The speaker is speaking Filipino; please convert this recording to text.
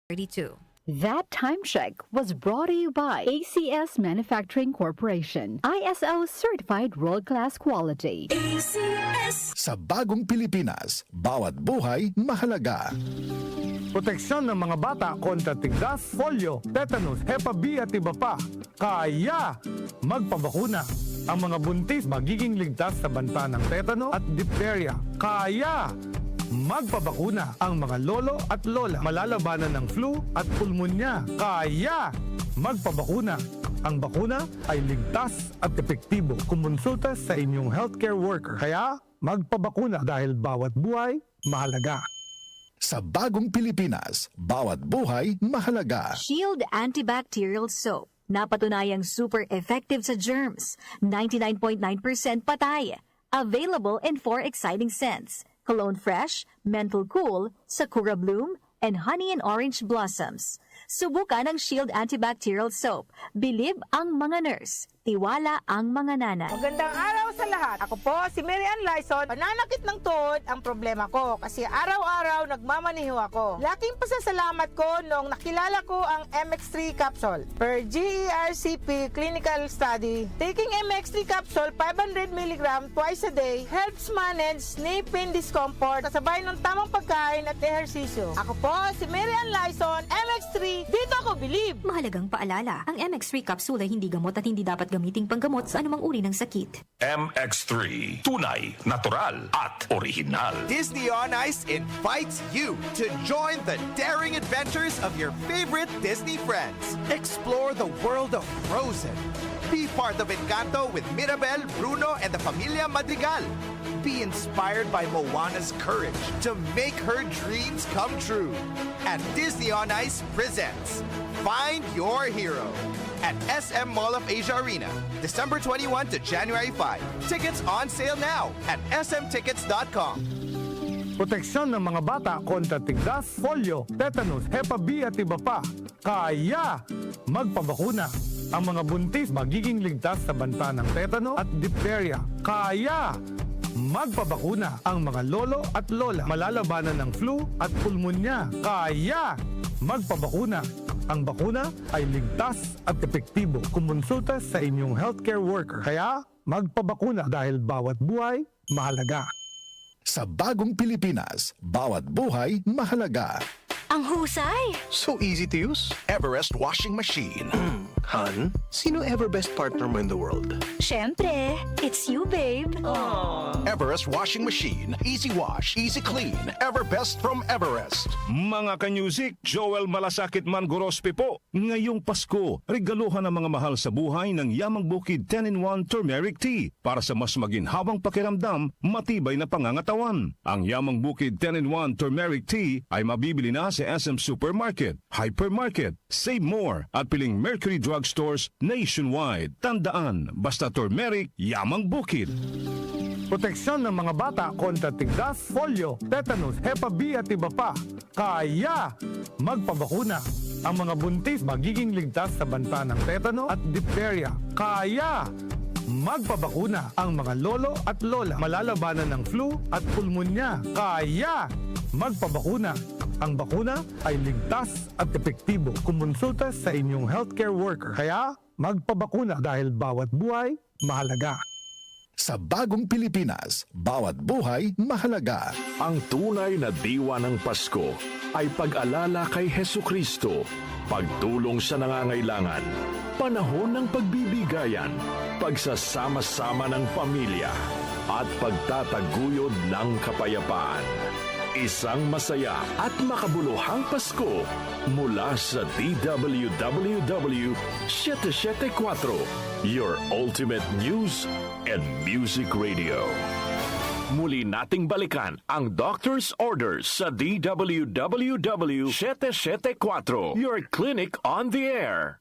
32. That time check was brought to you by ACS Manufacturing Corporation, ISO certified world-class quality. Sa bagong Pilipinas, bawat buhay mahalaga. Proteksyon ng mga bata kontra tigdas, polio, tetanus, Hepa B at iba pa. Kaya magpabakuna. Ang mga buntis magiging ligtas sa banta ng tetano at diphtheria. Kaya magpabakuna. Ang mga lolo at lola malalabanan ng flu at pulmonya. Kaya magpabakuna. Ang bakuna ay ligtas at epektibo. Kumonsulta sa inyong healthcare worker. Kaya magpabakuna dahil bawat buhay mahalaga. Sa bagong Pilipinas, bawat buhay mahalaga. Shield Antibacterial Soap. Napatunayang super effective sa germs. 99.9% patay. Available in 4 exciting scents. Cologne Fresh, Menthol Cool, Sakura Bloom, and Honey and Orange Blossoms. Subukan ang Shield Antibacterial Soap. Believe ang mga nurse. Tiwala ang mga nanay. Magandang araw sa lahat. Ako po si Mary Ann Lyson. Pananakit ng tuhod ang problema ko kasi araw-araw nagmamaniho ako. Laking pasasalamat ko nung nakilala ko ang MX3 capsule. Per GERCP clinical study, taking MX3 capsule 500 mg twice a day helps manage knee pain discomfort kasabay ng tamang pagkain at ehersisyo. Ako po si Mary Ann Lyson, MX3, dito ako believe. Mahalagang paalala, ang MX3 capsule ay hindi gamot at hindi dapat gamiting panggamot sa anumang uri ng sakit. MX3, tunay, natural at original. Disney on Ice invites you to join the daring adventures of your favorite Disney friends. Explore the world of Frozen. Be part of Encanto with Mirabel, Bruno, and the Familia Madrigal. Be inspired by Moana's courage to make her dreams come true. And Disney on Ice presents Find Your Hero at SM Mall of Asia Arena, December 21 to January 5. Tickets on sale now at smtickets.com. Proteksyon ng mga bata kontra tigdas, polio, tetanus, Hepa B at iba pa. Kaya magpabakuna. Ang mga buntis magiging ligtas sa banta ng tetano at diphtheria. Kaya magpabakuna. Ang mga lolo at lola malalabanan ng flu at pulmonya. Kaya magpabakuna. Ang bakuna ay ligtas at epektibo. Kumonsulta sa inyong healthcare worker. Kaya magpabakuna dahil bawat buhay mahalaga. Sa bagong Pilipinas, bawat buhay mahalaga. Ang husay! So easy to use. Everest washing machine. Han, sino ever best partner mo in the world? Siyempre, it's you, babe. Everest washing machine. Easy wash, easy clean. Everbest from Everest. Mga kanyusik, Joel Malasakit Man Gorospe po. Ngayong Pasko, regaluhan ang mga mahal sa buhay ng Yamang Bukid 10-in-1 Turmeric Tea para sa mas maginhawang pakiramdam, matibay na pangangatawan. Ang Yamang Bukid 10-in-1 Turmeric Tea ay mabibili na sa SM Supermarket, Hypermarket, Save More at piling Mercury Drugstores nationwide. Tandaan, basta turmeric, Yamang Bukid. Proteksyon ng mga bata kontra tigdas, polio, tetanus, Hepa B at iba pa. Kaya magpabakuna. Ang mga buntis magiging ligtas sa banta ng tetano at diphtheria. Kaya magpabakuna. Ang mga lolo at lola malalabanan ng flu at pulmonya. Kaya magpabakuna. Ang bakuna ay ligtas at epektibo. Kumonsulta sa inyong healthcare worker. Kaya magpabakuna dahil bawat buhay mahalaga. Sa bagong Pilipinas, bawat buhay mahalaga. Ang tunay na diwa ng Pasko ay pag-alala kay Hesukristo, pagtulong sa nangangailangan, panahon ng pagbibigayan, pagsasama-sama ng pamilya, at pagtataguyod ng kapayapaan. Isang masaya at makabuluhang Pasko mula sa DWWW 774, your ultimate news and music radio. Muli nating balikan ang Doctor's Orders sa DWWW 774, your clinic on the air.